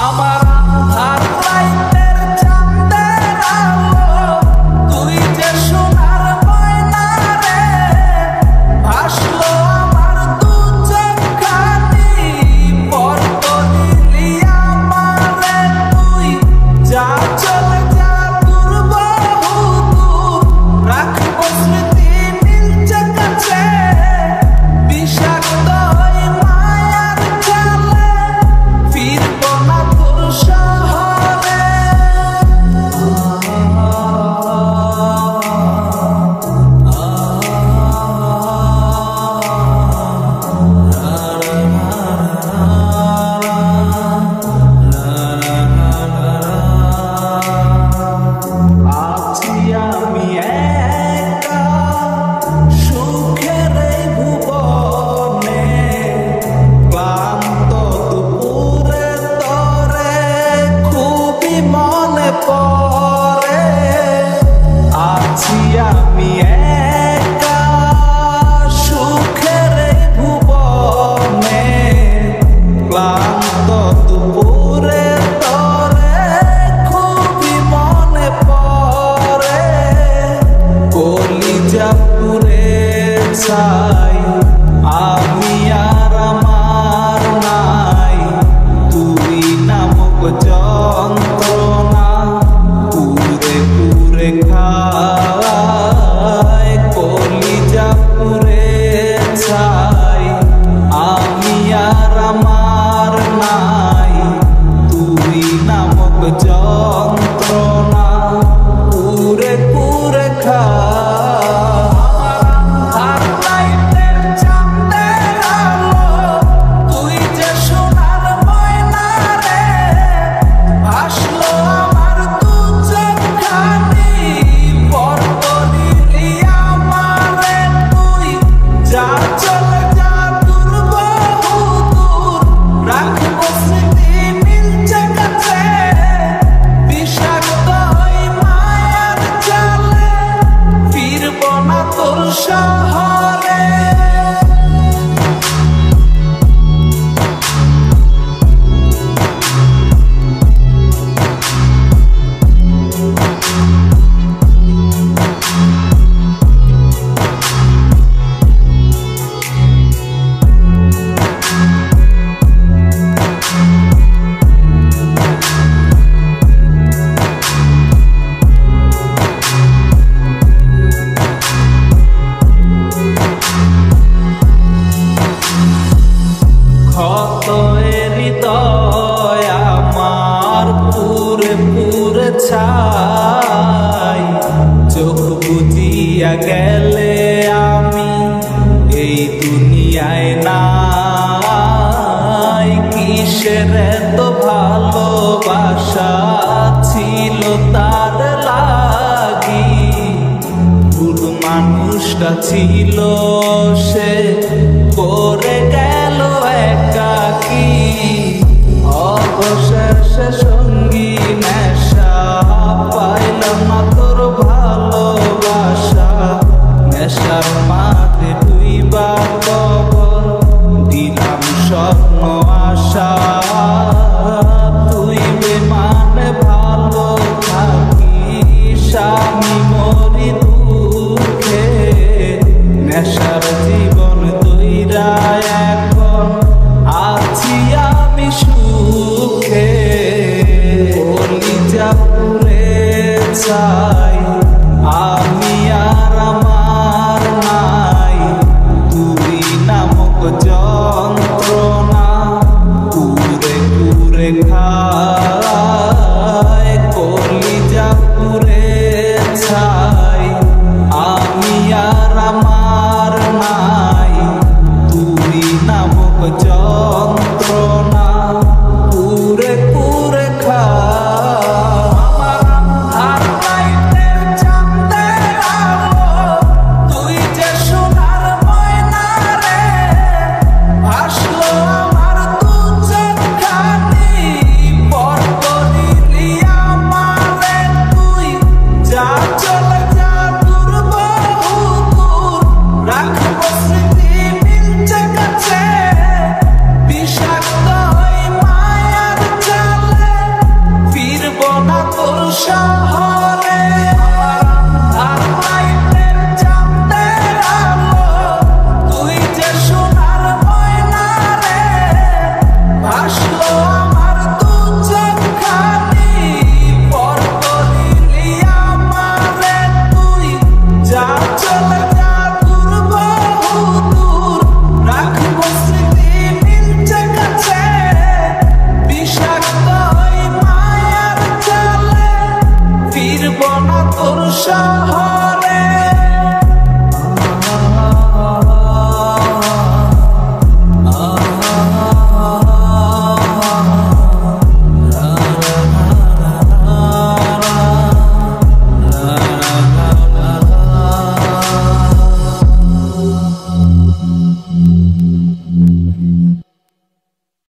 আমার আন্ধার রাইতের চাঁদের আলো তুই যে সোনার ময়না রে ভাসলো আমার দু চোখখানি পর করিলি আমারে তুই যা চলে যা দূর বহু দূর রাখবো স্মৃতি নীলচে কাছে বিষাক্ত ওই মায়ার জালে ফিরবো না তোর শহরে। আছি আমি একা সুখের এই ভুবনে ক্লান্ত দুপুরে তরে খুবই মনে পড়ে। আছি আমি একা সুখের এই ভুবনে ক্লান্ত দুপুরে তরে খুবই মনে পড়ে। কলিজা পুড়ে ছাই আমি আর আমার নাই তুই নামক যন্ত্রণা পুরে পুরে খায়। কলিজা পুড়ে ছাই আমি আর আমার নাই তুই নামক যন্ত্রণা পুরে পুরে খায়। আমার রাইতের চাঁদের আলো তুই যে সোনার ময়না রে ভাসলো আমার দু চোখখানি পর করিলি আমারে তুই যা চলে যা দূর বহু দূর রাখবো স্মৃতি নীলচে কাছে বিষাক্ত ওই মায়ার জালে ফিরবো না তোর শহরে। ক্ষত হৃদয় আমার পুরে পুরে ছাই চোখ বুজিয়া গেলে আমি এই দুনিয়ায় নাই। কিসের এত ভালোবাসা ছিল তার লাগি ভুল মানুষটা ছিল সে করে গেল একাকি। অবশেষে সঙ্গী নেশা পাইলাম না তোর ভালোবাসা নেশার মাঝে ডুইবা কবর দিলাম স্বপ্ন আশা তুই বেমানে ভালো থাকিস আমি মরি দুঃখে নেশার জীবন তৈরা এখন আছি আমি সুখে। কলিজা পুড়ে ছাই আমি আর আমার নাই তুই নামক যন্ত্রণা পুরে পুরে খায়। কলিজা পুড়ে ছাই আমি আর আমার নাই তুই নামক যন্ত্রণা